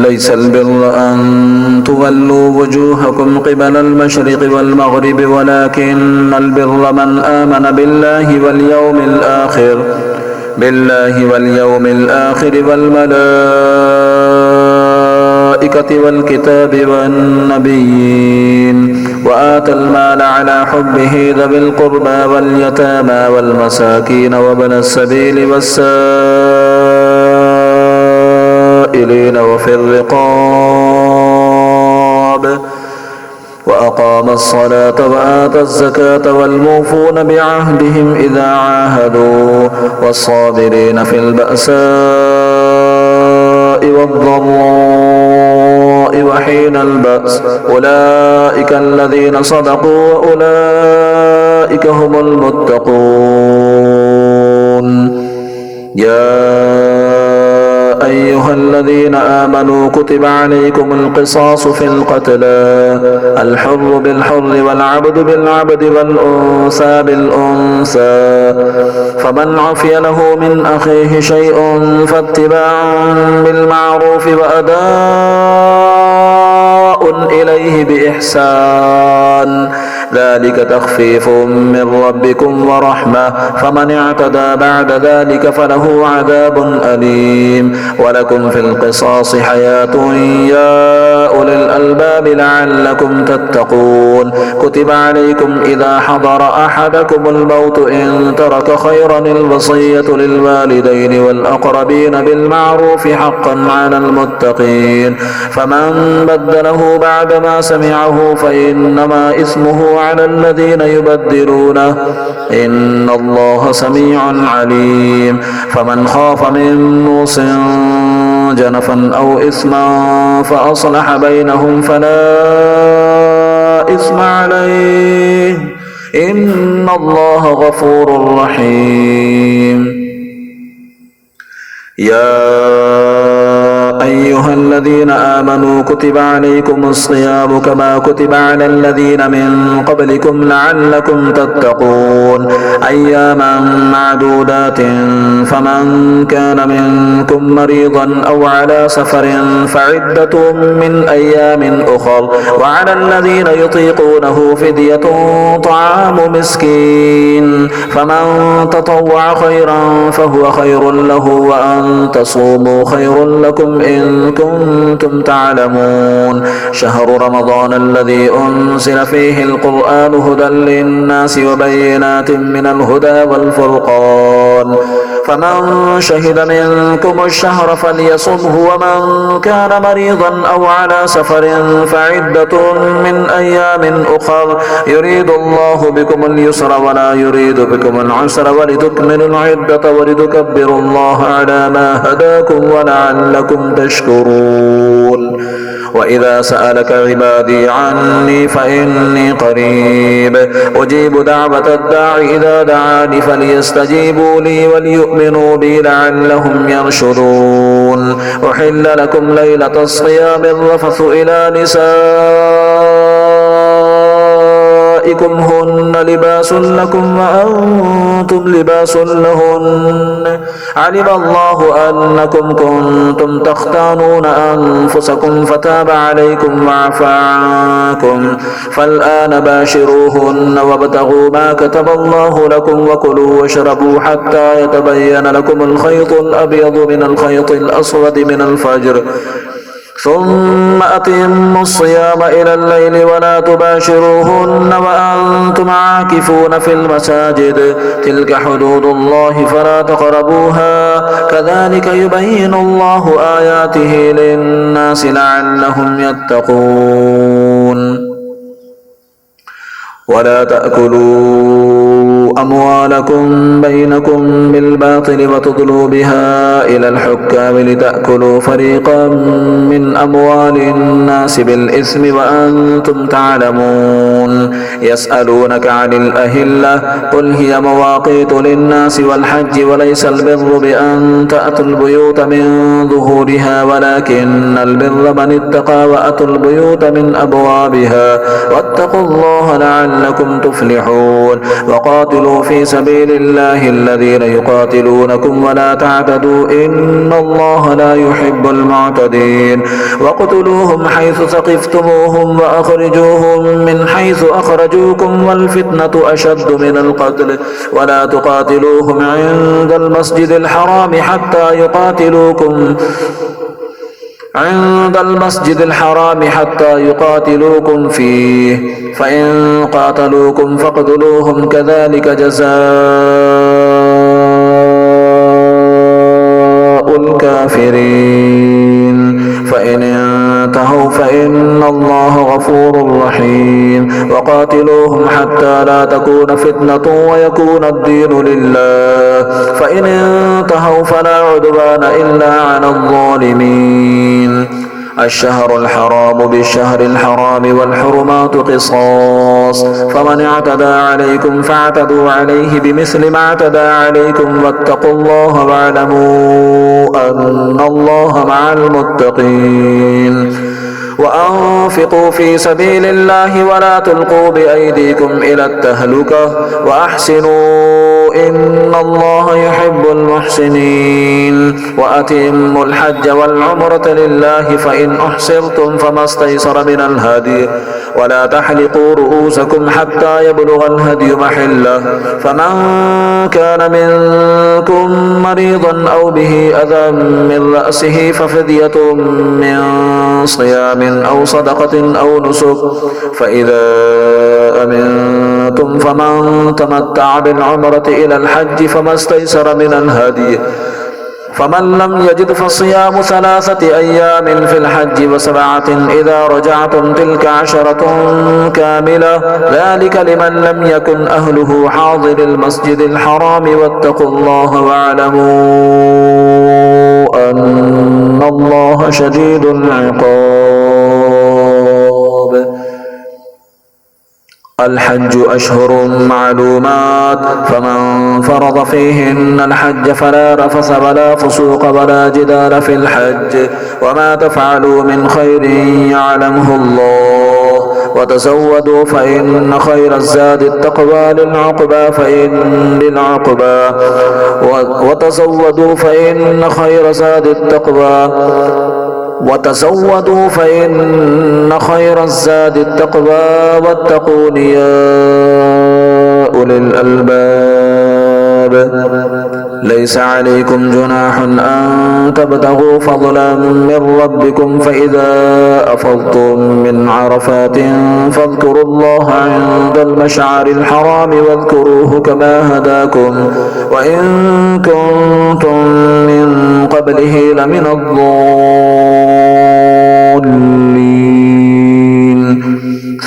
ليس البر أن تولوا وجوهكم قبل المشرق والمغرب ولكن البر من آمن بالله واليوم الآخر والملائكة والكتاب والنبيين وآتى المال على حبه ذوي القربى واليتامى والمساكين وابن السبيل والسائلين وفي الرقاب وأقام الصلاة وآتى الزكاة والموفون بعهدهم إذا عاهدوا والصابرين في البأساء والضراء وحين البأس أولئك الذين صدقوا وأولئك هم المتقون. يا أيها الذين آمنوا كتب عليكم القصاص في القتلى الحر بالحر والعبد بالعبد والأنثى بالأنثى فمن عفي له من أخيه شيء فاتباع بالمعروف وأداء إليه بإحسان ذلك تخفيف من ربكم ورحمة فمن اعتدى بعد ذلك فله عذاب أليم. ولكم في القصاص حياة يا أولي الألباب لعلكم تتقون. كتب عليكم إذا حضر أحدكم الموت إن ترك خيرا الوصية للوالدين والأقربين بالمعروف حقا على المتقين فمن بدله بعدما سمعه فإنما إثمه على الذين يبدلونه إن الله سميع عليم. فمن خاف من موص جنفا أو إثما فأصلح بينهم فلا إثم عليه إن الله غفور رحيم. يا أيها الذين آمنوا كتب عليكم الصيام كما كتب على الذين من قبلكم لعلكم تتقون أياما معدودات فمن كان منكم مريضا أو على سفر فعدة من أيام أخر وعلى الذين يطيقونه فدية طعام مسكين فمن تطوع خيرا فهو خير له وأن تصوموا خير لكم إن كنتم تعلمون. شهر رمضان الذي أنزل فيه القرآن هدى للناس وبينات من الهدى والفرقان فمن شهد منكم الشهر فليصمه ومن كان مريضا أو على سفر فعدة من أيام أخر يريد الله بكم اليسر ولا يريد بكم العسر ولتكملوا العدة ولتكبروا الله على ما هداكم ولعلكم تشكرون. وإذا سألك عبادي عني فإني قريب أجيب دعوة الداع إذا دعاني فليستجيبوا لي وليؤمنوا بي لعلهم يرشدون. أحل لكم ليلة الصيام الرفث إلى نسائكم هن لباس لكم وأنتم لباس لهن علم الله أنكم كنتم تختانون أنفسكم فتاب عليكم وعفى عنكم فالآن باشروهن وابتغوا ما كتب الله لكم وكلوا واشربوا حتى يتبين لكم الخيط الأبيض من الخيط الأسود من الفجر ثم أتموا الصيام إلى الليل ولا تباشروهن وأنتم عاكفون في المساجد تلك حدود الله فلا تقربوها كذلك يبين الله آياته للناس لعلهم يتقون. ولا تأكلوا أموالكم بينكم بالباطل وتدلوا بها إلى الحكام لتأكلوا فريقا من أموال الناس بالإثم وأنتم تعلمون. يسألونك عن الأهلة قل هي مواقيت للناس والحج وليس البر بأن تأتوا البيوت من ظهورها ولكن البر من اتقى وأتوا البيوت من أبوابها واتقوا الله لعلكم تفلحون. وقاتلوا وقاتلوا في سبيل الله الذين يقاتلونكم ولا تعتدوا إن الله لا يحب المعتدين واقتلوهم حيث ثقفتموهم وأخرجوهم من حيث أخرجوكم والفتنة أشد من القتل ولا تقاتلوهم عند المسجد الحرام حتى يقاتلوكم فيه فإن قاتلوكم فاقتلوهم كذلك جزاء الكافرين فإن انتهوا فإن الله غفور رحيم وقاتلوهم حتى لا تكون فتنة ويكون الدين لله فإن انتهوا فلا عدوان إلا على الظالمين الشهر الحرام بالشهر الحرام والحرمات قصاص فمن اعتدى عليكم فاعتدوا عليه بمثل ما اعتدى عليكم واتقوا الله واعلموا أن الله مع المتقين وأنفقوا في سبيل الله ولا تلقوا بأيديكم إلى التهلكة وأحسنوا إن الله يحب المحسنين وأتموا الحج والعمرة لله فإن أحصرتم فما استيسر من الهدي ولا تحلقوا رؤوسكم حتى يبلغ الهدي محله فمن كان منكم مريضا أو به أذى من رأسه ففدية من صيام أو صدقة أو نسك فإذا أمنتم فمن تمتع بالعمرة إلى الحج فما استيسر من الهدي فمن لم يجد فصيام 3 أيام في الحج و7 إذا رجعتم تلك 10 كاملة ذلك لمن لم يكن أهله حاضر المسجد الحرام واتقوا الله واعلموا أن الله شديد العقاب الحج أشهر معلومات فمن فرض فيهن الحج فلا رفث ولا فسوق ولا جدال في الحج وما تفعلوا من خير يعلمه الله وتزودوا فإن خير الزاد التقوى وتزودوا فإن خير الزاد التقوى واتقون يا أولي الألباب ليس عليكم جناح أن تبتغوا فضلا من ربكم فإذا أفضتم من عرفات فاذكروا الله عند المشعر الحرام واذكروه كما هداكم وإن كنتم من قبله لمن الضالين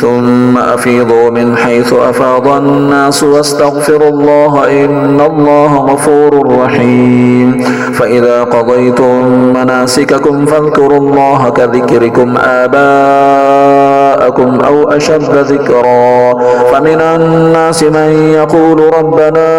ثم أفيضوا من حيث أفاض الناس واستغفروا الله إن الله غفور رحيم فإذا قضيتم مناسككم فاذكروا الله كذكركم آباءكم أو أشد ذكرا فمن الناس من يقول ربنا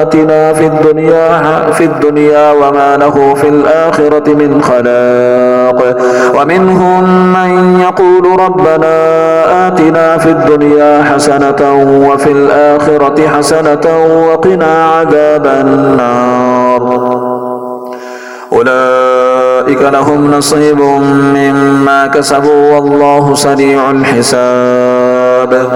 آتنا في الدنيا وما له في الآخرة من خلاق ومنهم من يقول ربنا آتنا في الدنيا حسنة وفي الآخرة حسنة وقنا عذاب النار أولئك لهم نصيب مما كسبوا والله سريع الحساب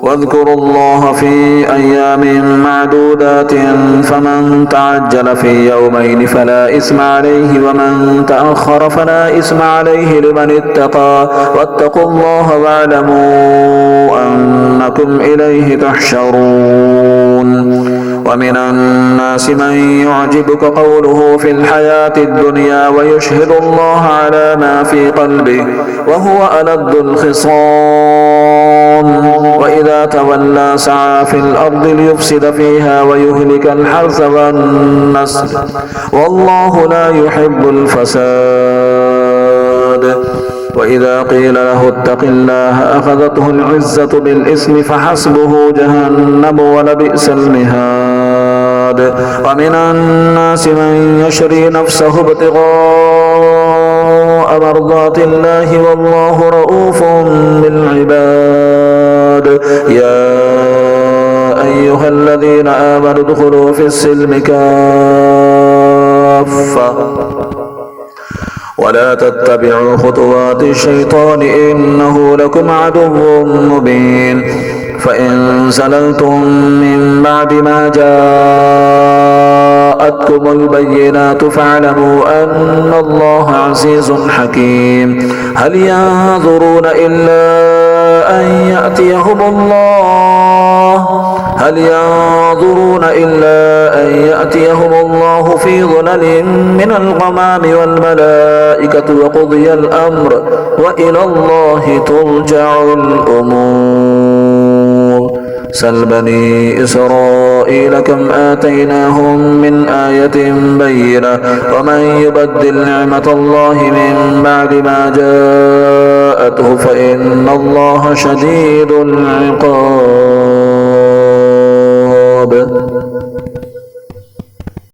واذكروا الله في أيام معدودات فمن تعجل في يومين فلا إثم عليه ومن تأخر فلا إثم عليه لمن اتقى واتقوا الله واعلموا أنكم إليه تحشرون ومن الناس من يعجبك قوله في الحياة الدنيا ويشهد الله على ما في قلبه وهو ألد الخصام وإذا تولى سعى في الأرض ليفسد فيها ويهلك الحرث والنسل والله لا يحب الفساد وإذا قيل له اتق الله أخذته العزة بالإثم فحسبه جهنم ولبئس المهاد ومن الناس من يشري نفسه ابتغاء مرضات الله والله رؤوف بالعباد يا الذين آمنوا ادخلوا في السلم كافة ولا تتبعوا خطوات الشيطان إنه لكم عدو مبين فإن زللتم من بعد ما جاءتكم البينات فاعلموا أن الله عزيز حكيم هل ينظرون إلا أن يأتيهم الله في ظلل من الغمام والملائكة وقضي الأمر وإلى الله ترجع الأمور سل بني إسرائيل كم آتيناهم من آية بينة ومن يبدل نعمة الله من بعد ما جاءته فإن الله شديد العقاب